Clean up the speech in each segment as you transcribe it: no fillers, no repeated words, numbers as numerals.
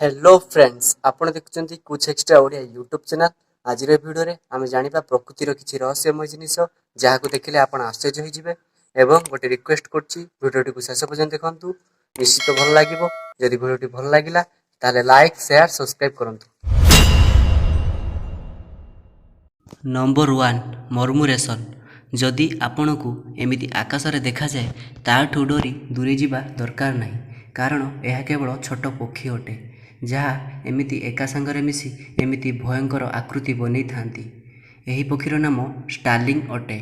Hello friends आपण देखुଛନ୍ତି कुछ extra Odia YouTube channel. आज भिडियो रे आमे जानिबा प्रकृतिर किछि रहस्यमय जिनिस जहाको देखिले आपण आश्चर्य होई जिवे एवं गोटे रिक्वेस्ट करछि भिडियोटी को शेष पर्यंत देखंतु निश्चित भल लागिवो। यदि भिडियोटी भल लागिला ताले लाइक शेयर सब्सक्राइब करंतु। नंबर 1 मर्मुरेशन। जदि आपणकू एमिति आकाशरे देखा जाए ताठू डरी दूरे जिबा दरकार नहीं, कारण यह केवल छोट पक्षी अटे जहाँ एमिति एका संगरे मिसी एमिति भयंकर आकृति बनै थांती। एही पक्षीर नाम स्टार्लिंग अटे।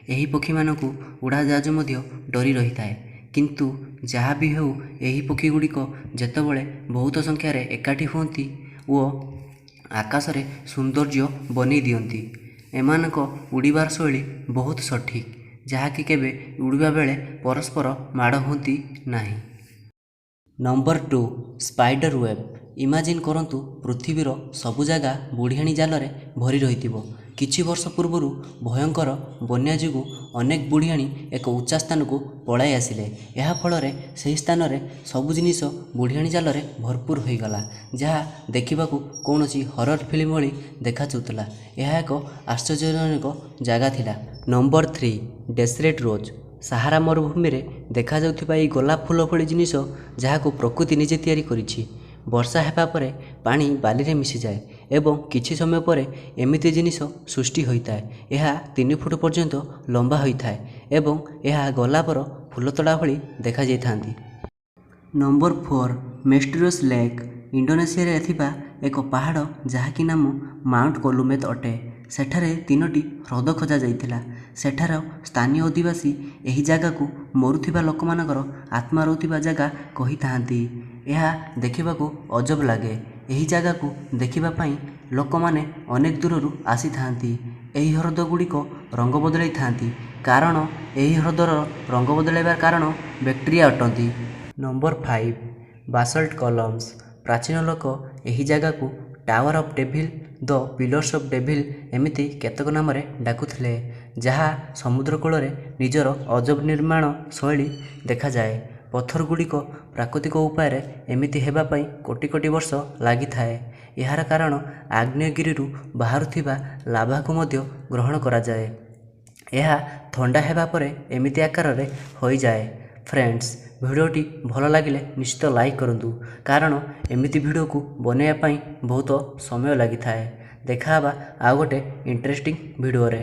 एही पक्षी मानकू उड़ाजाहाज मध्य डरी रही थाए, किंतु जहाँ भी हो एही पक्षी गुड़िक जेतेबेले बहुत संख्यार एकाठी हुअंती ओ आकाशरे सौंदर्य बनै दियंती। एमानक उड़ीबार शैली बहुत सठिक, जहाँकि केबे उड़िबा बेले परस्पर माड़ हुअंती नाही। Number 2 spider web. इमाजिन करंतु पृथ्वीर सबु जगह बुढ़ियाणी जालरे भरी रहिथिबो। किछि वर्ष पूर्वरु भयंकर बन्या जोगु अनेक बुढ़ियाणी एक उच्चा स्थान को पलाई आसिले। यह फलरे सही स्थान रे सबु जिनिस बुढ़ियाणी जालरे भरपूर हो गला, जहाँ देखिबाकू कौनसी हरर फिल्म भली देखा जाउतला। यह एक आश्चर्यजनक जगह थिला। नंबर 3 डेसरेट रोज। सहारा मरुभूमि रे देखा जाउथिबा एई गोलाप फूल भली जिनिस जहाको प्रकृति निजे तैयारी करिछि। वर्षा हेबा परे पानी बाली रे मिसी जाए एवं किछि समय परे एमिति जिनिस सृष्टि होइताए। यह 3 फुट पर्यंत लंबा होइताए एवं यह गोलापर फूलतड़ा भली देखा जाइथांती। Number 4 mysterious lake. इंडोनेशिया रे थिबा एक पहाड़ जहाँकि नाम माउंट कोलुमेत अटे। सेठारे 3टी ह्रद खोजा जाइथिला। सेठार स्थानीय अधिवासी एही जगह को मरुथिबा लोकमानकर आत्मा रहुथिबा जगह कही थांती। यह देखिबाकू अजब लागे। एही जगह को देखिबा पई लोकमाने अनेक दूररू आसी थांती। एही ह्रद गुड़िक रंग बदलाई थांती, कारण एही ह्रदर रंग बदलाइबार कारण बैक्टेरिया अटंती। Number 5 basalt columns. प्राचीन लोक एही जगह को tower of devil, the pillars of devil एमिति केतक नाम डाकुथिले, जहाँ समुद्र कूल निजर अजब निर्माण शैली देखा जाए। पत्थर गुड़िक प्राकृतिक उपाय एमिति हेबा पई कोटि कोटि वर्ष लागि थाए। यार कारण आग्नेयगिरिरु बाहारुथिबा लाभा को मध्य ग्रहण करा जाए। यह ठंडा हेबा परे एमिति आकार रे होई जाए। फ्रेंड्स, भिडियोटी भल लगिले निश्चित लाइक करंतु, कारण एमिति भिडियो को बनैया पई बहुत समय लागि थाए। देखा आउ गोटे इंटरेस्टिंग भिडियो रे।